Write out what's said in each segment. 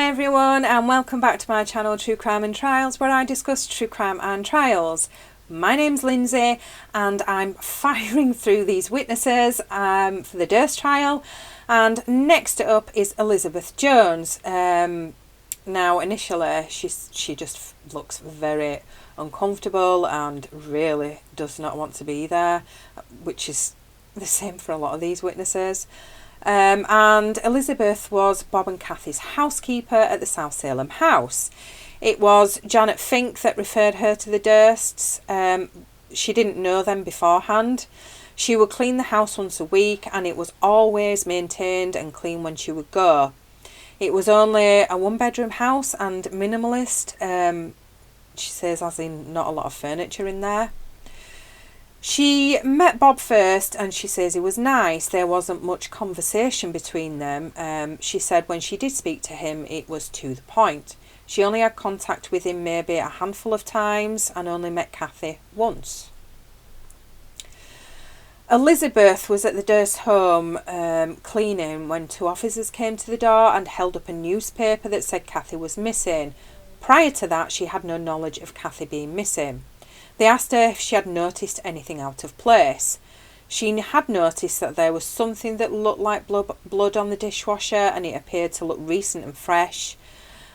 Hi everyone, and welcome back to my channel True Crime and Trials, where I discuss true crime and trials. My name's Lindsay and I'm firing through these witnesses for the Durst trial, and next up is Elizabeth Jones. Now initially she just looks very uncomfortable and really does not want to be there, which is the same for a lot of these witnesses. And Elizabeth was Bob and Kathy's housekeeper at the South Salem house. It was Janet Fink that referred her to the Dursts. She didn't know them beforehand. She would clean the house once a week, and it was always maintained and clean when she would go. It was only a one-bedroom house and minimalist. She says, as in not a lot of furniture in there. She met Bob first and she says he was nice. There wasn't much conversation between them. She said when she did speak to him, it was to the point. She only had contact with him maybe a handful of times and only met Kathy once. Elizabeth was at the Durst home cleaning when two officers came to the door and held up a newspaper that said Kathy was missing. Prior to that, she had no knowledge of Kathy being missing. They asked her if she had noticed anything out of place. She had noticed that there was something that looked like blood on the dishwasher, and it appeared to look recent and fresh.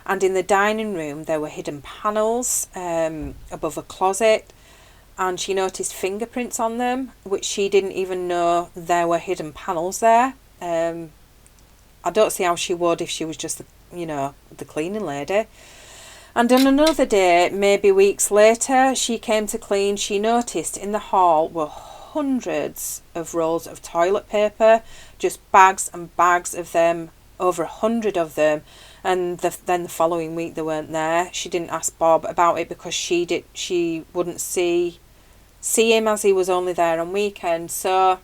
And in the dining room there were hidden panels above a closet, and she noticed fingerprints on them, which she didn't even know there were hidden panels there. I don't see how she would if she was just the cleaning lady. And on another day, maybe weeks later, she came to clean. She noticed in the hall were hundreds of rolls of toilet paper, just bags and bags of them, over 100 of them. And then the following week they weren't there. She didn't ask Bob about it because she wouldn't see him, as he was only there on weekends. So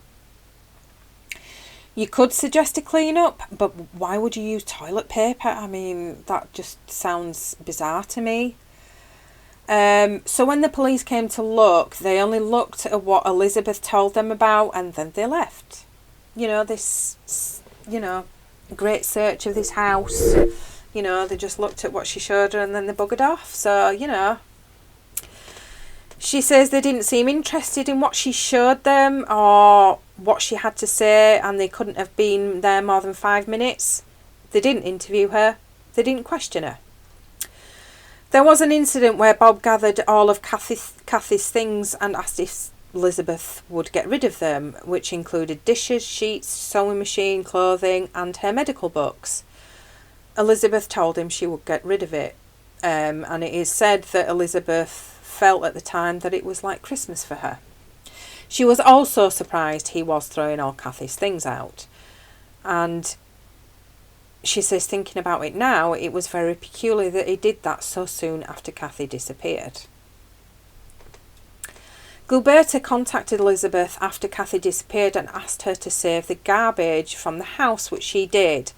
you could suggest a clean-up, but why would you use toilet paper? I mean, that just sounds bizarre to me. So when the police came to look, they only looked at what Elizabeth told them about, and then they left. This great search of this house. They just looked at what she showed her and then they buggered off. So, she says they didn't seem interested in what she showed them or what she had to say, and they couldn't have been there more than 5 minutes. They didn't interview her. They didn't question her. There was an incident where Bob gathered all of Kathy's things and asked if Elizabeth would get rid of them, which included dishes, sheets, sewing machine, clothing, and her medical books. Elizabeth told him she would get rid of it, and it is said that Elizabeth felt at the time that it was like Christmas for her. She was also surprised he was throwing all Kathy's things out, and she says, thinking about it now, it was very peculiar that he did that so soon after Kathy disappeared. Gilberta contacted Elizabeth after Kathy disappeared and asked her to save the garbage from the house, which she did.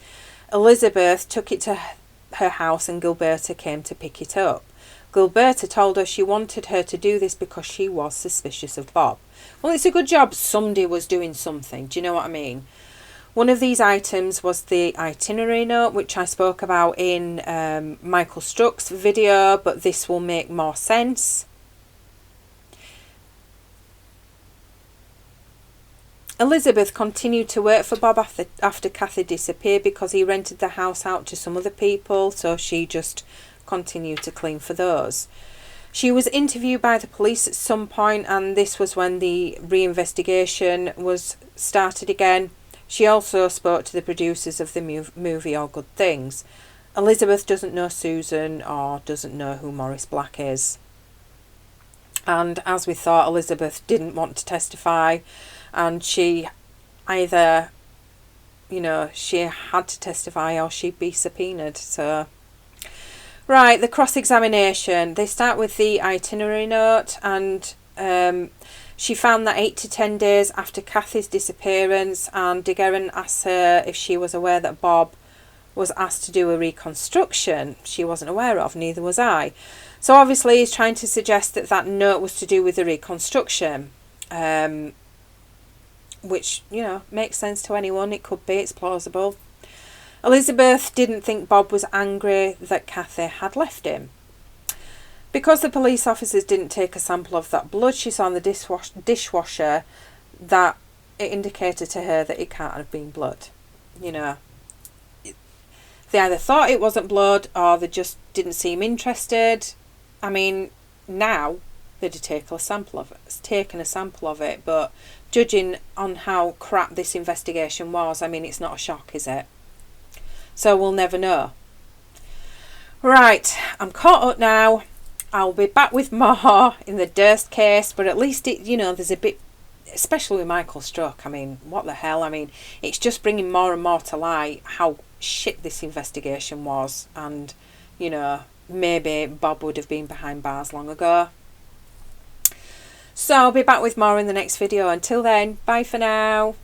Elizabeth took it to her house and Gilberta came to pick it up. Gilberta told her she wanted her to do this because she was suspicious of Bob. Well, it's a good job somebody was doing something. Do you know what I mean? One of these items was the itinerary note, which I spoke about in Michael Struck's video, but this will make more sense. Elizabeth continued to work for Bob after Kathy disappeared because he rented the house out to some other people, so she just continued to clean for those. She was interviewed by the police at some point, and this was when the reinvestigation was started again. She also spoke to the producers of the movie All Good Things. Elizabeth doesn't know Susan or doesn't know who Maurice Black is. And as we thought, Elizabeth didn't want to testify, and she either, she had to testify or she'd be subpoenaed. So, right, the cross-examination. They start with the itinerary note, and she found that 8 to 10 days after Kathy's disappearance, and DeGuerin asked her if she was aware that Bob was asked to do a reconstruction. She wasn't aware of, neither was I. So obviously he's trying to suggest that that note was to do with the reconstruction, which, makes sense to anyone. It could be, it's plausible. Elizabeth didn't think Bob was angry that Kathy had left him. Because the police officers didn't take a sample of that blood she saw in the dishwasher, that it indicated to her that it can't have been blood. You know, they either thought it wasn't blood or they just didn't seem interested. I mean, now they'd have taken a sample of it, but judging on how crap this investigation was, I mean, it's not a shock, is it? So we'll never know. Right, I'm caught up now. I'll be back with more in the Durst case, but at least it, you know, there's a bit, especially with Michael Struck. I mean, what the hell? I mean, it's just bringing more and more to light how shit this investigation was, and, you know, maybe Bob would have been behind bars long ago. So I'll be back with more in the next video. Until then, bye for now.